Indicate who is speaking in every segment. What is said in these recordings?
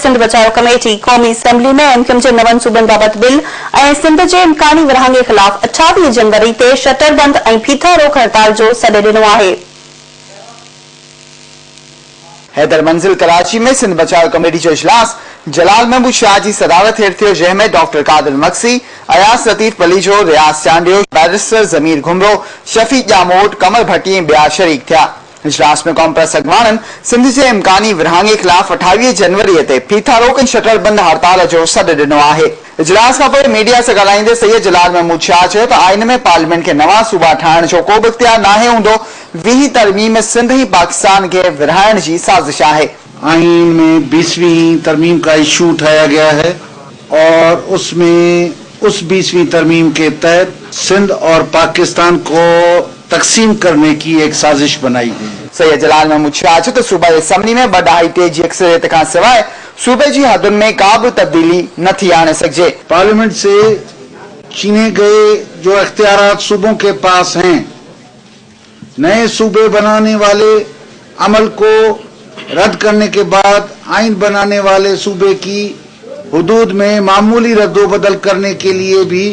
Speaker 1: सिंध बचाओ कमेटी क़ौमी असेंबली में एमक्यूएम जे नवनि सूबनि बाबति बिल ऐं सिंध जे इम्कानी विरहाङे जे ख़िलाफ़ 28 जनवरी ते शटर बंद ऐं फीथा रोक हड़ताल जो सॾु ॾिनो आहे।
Speaker 2: हैदर मंजिल कराची में सिंध बचाओ कमेटी जो इजलास जलाल महमूद शाह जी सदारत हेठ थियो, जंहिंमें डॉक्टर कादिर मक्सी, अयाज, लतीफ, पलिजो, रियाज़ चांडियो, बैरिस्टर ज़मीर घुमरो, शफी जामोट, कमर भट्टी ऐं ॿिया शरीक थिया। इजलास में क़ौम परस्त अॻवाननि सिंध जे इम्कानी विरहाङे ख़िलाफ़ 28 जनवरी ते फीथा रोक ऐं शटर बंद हड़ताल जो सॾु ॾिनो आहे। इजलास खां पोइ मीडिया सां ॻाल्हाईंदे सैयद जलाल महमूद शाह चयो त आइन में पार्लियामेंट खे नवां सूबा ठाहिण जो को बि इख्तियार नाहे हूंदो। 20 तरमीम सिंध ही पाकिस्तान के विरहाइण जी साजिश है।
Speaker 3: आइन में 20वीं तरमीम का इशू उठाया गया है और उसमें उस 20वीं तरमीम के तहत सिंध और पाकिस्तान को तकसीम करने की एक साजिश बनाई गई है।
Speaker 2: सैयद जलाल महमूद शाह चयो त सूबा असम्बली में 2.5 जी अक्सरियत खां सवाइ सूबे जी हदुनि में का भी तब्दीली न थी आणे सघिजे।
Speaker 3: पार्लियामेंट से छीने गए जो इख्तियारात सूबों के पास हैं, नए सूबे बनाने वाले अमल को रद्द करने के बाद आइन बनाने वाले सूबे की हुदूद में मामूली रद्दोबदल करने के लिए भी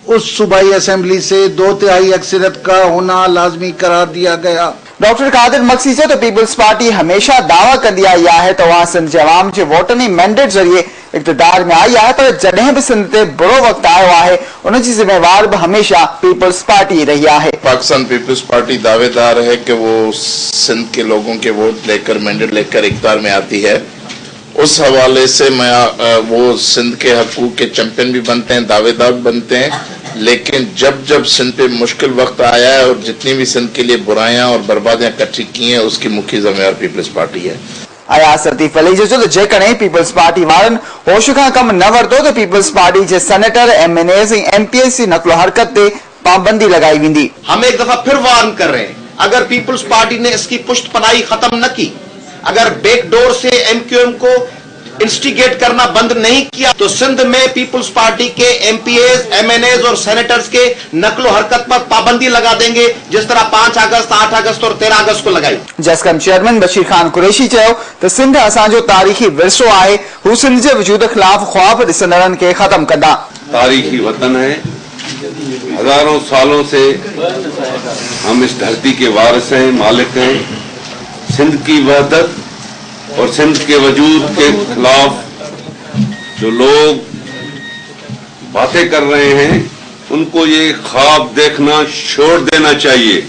Speaker 3: उस सूबाई असेंबली से 2/3 अक्सरियत का होना लाजमी करार दिया गया।
Speaker 2: डॉक्टर कादिर मक्सी चयो त पीपल्स पार्टी हमेशा दावा कंदी आई आहे त उहा सिंध जे अवाम जे वोटनि मैंडेट ज़रिए इक़्तिदार में आई है, पर जॾहिं भी सिंध ते बुरो वक्त आयो है उन जी जिम्मेवार भी हमेशा पीपल्स पार्टी रही है।
Speaker 4: पाकिस्तान पीपल्स पार्टी दावेदार है कि वो सिंध के लोगों के वोट लेकर मैंडेट लेकर इक़्तिदार में आती है। उस हवाले से मैं वो सिंध के हकूक़ के चैंपियन भी बनते हैं, दावेदार बनते हैं, लेकिन जब जब सिंध पे मुश्किल वक्त आया है और जितनी भी सिंध के लिए बुराइयां और बर्बादियां इकट्ठी की हैं उसकी मुख्य जिम्मेदार पीपल्स पार्टी है।
Speaker 2: अयाज, लतीफ, पलिजो चयो त जेकॾहिं पीपल्स पार्टी वारनि होश खां कम न वरितो त पीपल्स पार्टी जे सेनेटर, MNAs ऐं MPs जी नक़्लो हरकत ते पाबंदी लगाई वेंदी।
Speaker 5: हम एक दफा फिर वार्न कर रहे हैं, अगर पीपल्स पार्टी ने इसकी पुश्त पनाही खत्म न की, अगर बैकडोर से MQM को इंस्टिगेट करना बंद नहीं किया तो सिंध में पीपल्स पार्टी के MPs, MNAs और सेनेटर्स के नकलो हरकत पर पाबंदी लगा देंगे, जिस तरह 5 अगस्त, 8 अगस्त और 13 अगस्त को लगाई।
Speaker 2: जसकम चेयरमैन बशीर खान कुरेशी चयो त सिंध असांजो तारीखी विरसो आहे, हू सिंध जे वजूद खिलाफ ख्वाब ॾिसंदड़नि खे खत्म कंदा।
Speaker 6: तारीखी वतन है, हजारों सालों से हम इस धरती के वारिस हैं, मालिक हैं। सिंध की वहदत और सिंध के वजूद के खिलाफ जो लोग बातें कर रहे हैं उनको ये ख्वाब देखना छोड़ देना चाहिए।